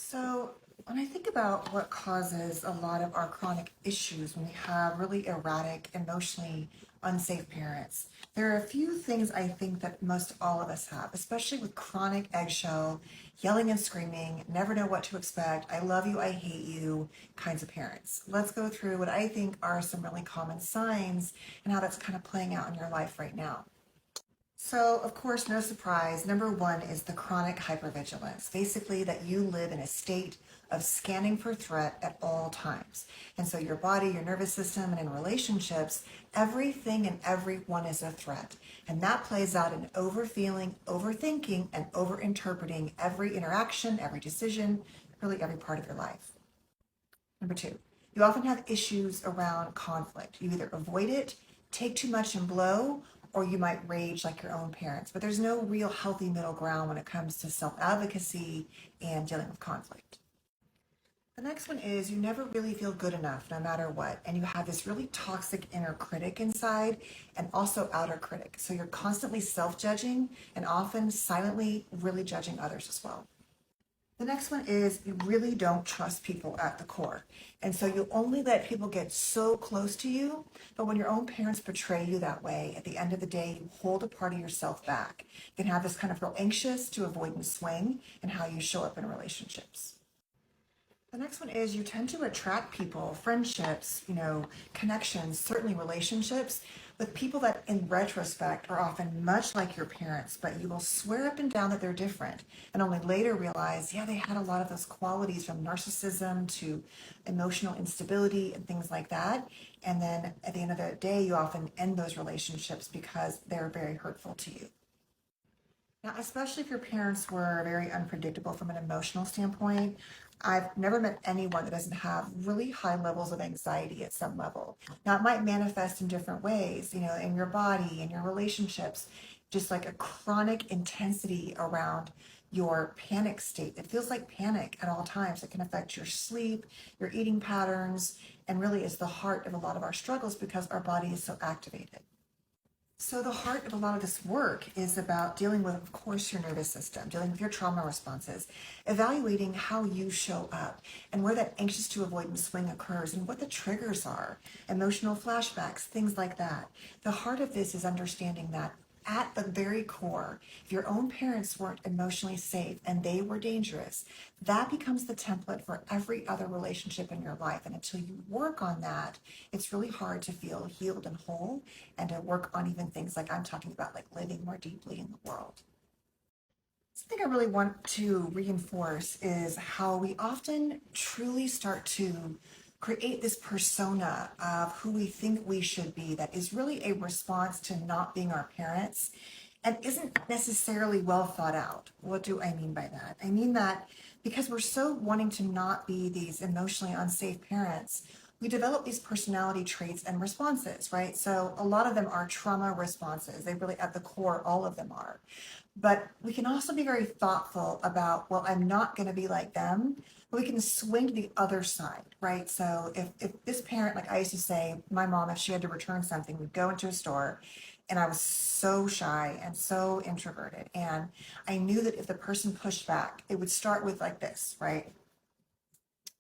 So, when I think about what causes a lot of our chronic issues when we have really erratic, emotionally unsafe parents, there are a few things I think that most all of us have, especially with chronic eggshell, yelling and screaming, never know what to expect, I love you, I hate you kinds of parents. Let's go through what I think are some really common signs and how that's kind of playing out in your life right now. So, of course, no surprise, number one is the chronic hypervigilance. Basically, that you live in a state of scanning for threat at all times. And so, your body, your nervous system, and in relationships, everything and everyone is a threat. And that plays out in overfeeling, overthinking, and overinterpreting every interaction, every decision, really every part of your life. Number two, you often have issues around conflict. You either avoid it, take too much and blow, or you might rage like your own parents. But there's no real healthy middle ground when it comes to self advocacy and dealing with conflict. The next one is you never really feel good enough no matter what. And you have this really toxic inner critic inside and also outer critic. So you're constantly self judging and often silently really judging others as well. The next one is you really don't trust people at the core. And so you only let people get so close to you, but when your own parents portray you that way, at the end of the day, you hold a part of yourself back. You can have this kind of real anxious to avoid and swing in how you show up in relationships. The next one is you tend to attract people, friendships, connections, certainly relationships with people that in retrospect are often much like your parents, but you will swear up and down that they're different and only later realize, yeah, they had a lot of those qualities from narcissism to emotional instability and things like that. And then at the end of the day, you often end those relationships because they're very hurtful to you. Now, especially if your parents were very unpredictable from an emotional standpoint, I've never met anyone that doesn't have really high levels of anxiety at some level. Now, it might manifest in different ways, in your body, in your relationships, just like a chronic intensity around your panic state. It feels like panic at all times. It can affect your sleep, your eating patterns, and really is the heart of a lot of our struggles because our body is so activated. So the heart of a lot of this work is about dealing with, of course, your nervous system, dealing with your trauma responses, evaluating how you show up and where that anxious to avoid and swing occurs and what the triggers are, emotional flashbacks, things like that. The heart of this is understanding that at the very core, if your own parents weren't emotionally safe and they were dangerous, that becomes the template for every other relationship in your life. And until you work on that, it's really hard to feel healed and whole and to work on even things like I'm talking about, like living more deeply in the world. Something I really want to reinforce is how we often truly start to create this persona of who we think we should be that is really a response to not being our parents and isn't necessarily well thought out. What do I mean by that? I mean that because we're so wanting to not be these emotionally unsafe parents, we develop these personality traits and responses, right? So a lot of them are trauma responses. They really, at the core, all of them are. But we can also be very thoughtful about, well, I'm not going to be like them. But we can swing to the other side, right? So if this parent, like I used to say, my mom, if she had to return something, we'd go into a store and I was so shy and so introverted. And I knew that if the person pushed back, it would start with like this, right?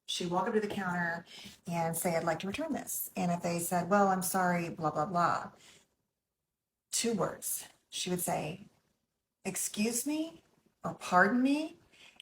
She'd walk up to the counter and say, I'd like to return this. And if they said, well, I'm sorry, blah, blah, blah, two words, she would say, excuse me or pardon me.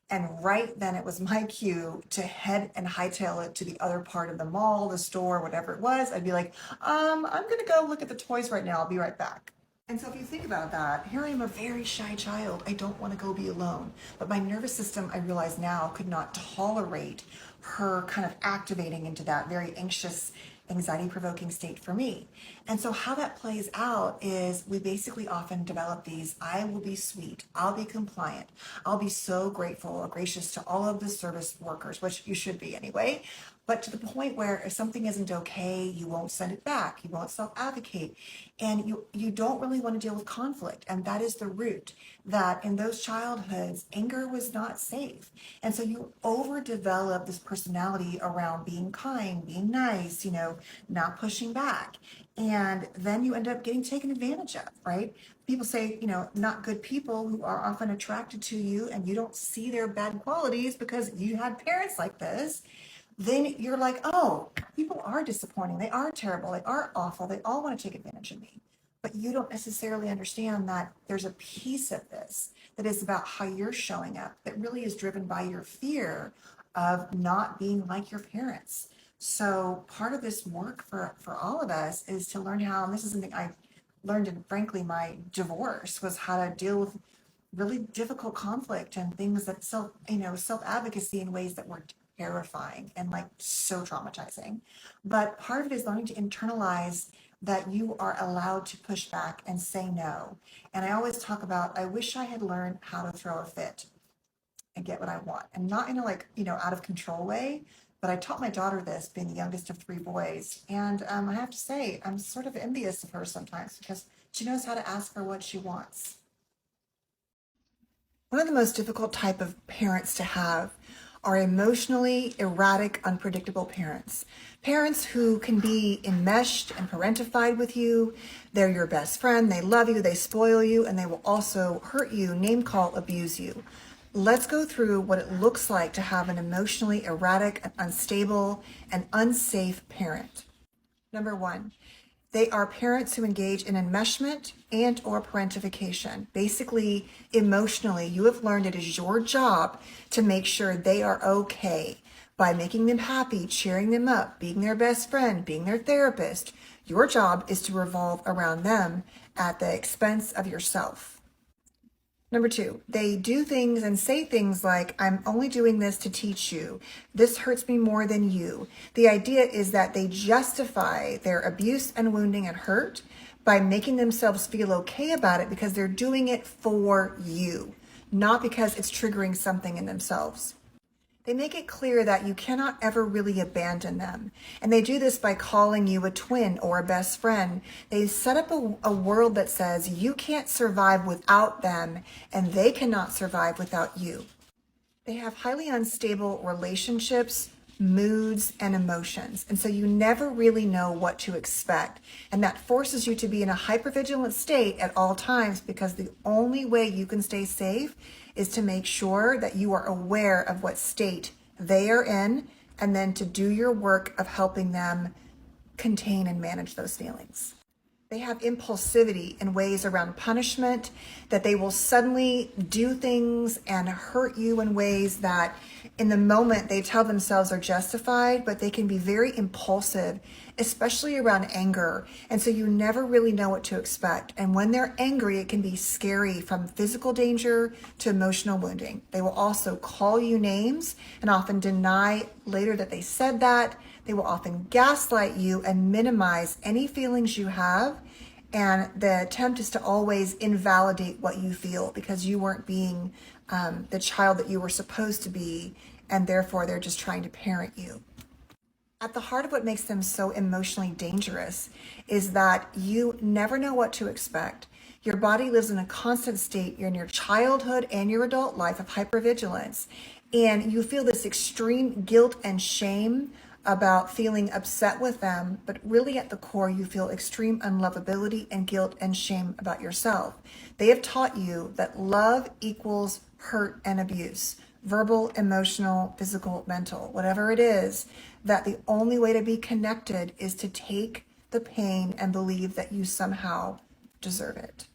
And right then it was my cue to head and hightail it to the other part of the mall, the store, whatever it was. I'd be like, I'm going to go look at the toys right now. I'll be right back. And so if you think about that, here I am a very shy child. I don't want to go be alone. But my nervous system, I realize now, could not tolerate her kind of activating into that very anxious, anxiety provoking state for me. And so how that plays out is we basically often develop these, I will be sweet, I'll be compliant, I'll be so grateful or gracious to all of the service workers, which you should be anyway. But to the point where if something isn't okay, you won't send it back, you won't self-advocate, and you don't really want to deal with conflict. And that is the root that in those childhoods, anger was not safe. And so you overdevelop this personality around being kind, being nice, not pushing back. And then you end up getting taken advantage of, right? People say, not good people who are often attracted to you and you don't see their bad qualities because you had parents like this. Then you're like, oh, people are disappointing. They are terrible. They are awful. They all want to take advantage of me. But you don't necessarily understand that there's a piece of this that is about how you're showing up that really is driven by your fear of not being like your parents. So part of this work for all of us is to learn how, and this is something I learned in, frankly, my divorce, was how to deal with really difficult conflict and things that self-advocacy in ways that were terrifying and like so traumatizing. But part of it is learning to internalize that you are allowed to push back and say no. And I always talk about, I wish I had learned how to throw a fit and get what I want. And not in a out of control way, but I taught my daughter this, being the youngest of three boys. And I have to say, I'm sort of envious of her sometimes because she knows how to ask for what she wants. One of the most difficult type of parents to have are emotionally erratic, unpredictable parents. Parents who can be enmeshed and parentified with you. They're your best friend. They love you. They spoil you, and they will also hurt you, name call, abuse you. Let's go through what it looks like to have an emotionally erratic, unstable, and unsafe parent. Number one, they are parents who engage in enmeshment and or parentification. Basically, emotionally, you have learned it is your job to make sure they are okay by making them happy, cheering them up, being their best friend, being their therapist. Your job is to revolve around them at the expense of yourself. Number two, they do things and say things like, I'm only doing this to teach you. This hurts me more than you. The idea is that they justify their abuse and wounding and hurt by making themselves feel okay about it because they're doing it for you, not because it's triggering something in themselves. They make it clear that you cannot ever really abandon them. And they do this by calling you a twin or a best friend. They set up a world that says you can't survive without them and they cannot survive without you. They have highly unstable relationships, moods, and emotions. And so you never really know what to expect. And that forces you to be in a hypervigilant state at all times because the only way you can stay safe is to make sure that you are aware of what state they are in and then to do your work of helping them contain and manage those feelings. They have impulsivity in ways around punishment, that they will suddenly do things and hurt you in ways that in the moment they tell themselves are justified, but they can be very impulsive, especially around anger. And so you never really know what to expect. And when they're angry, it can be scary, from physical danger to emotional wounding. They will also call you names and often deny later that they said that. They will often gaslight you and minimize any feelings you have. And the attempt is to always invalidate what you feel because you weren't being the child that you were supposed to be. And therefore, they're just trying to parent you. At the heart of what makes them so emotionally dangerous is that you never know what to expect. Your body lives in a constant state. You're in your childhood and your adult life of hypervigilance. And you feel this extreme guilt and shame about feeling upset with them, but really at the core, you feel extreme unlovability and guilt and shame about yourself. They have taught you that love equals hurt and abuse, verbal, emotional, physical, mental, whatever it is, that the only way to be connected is to take the pain and believe that you somehow deserve it.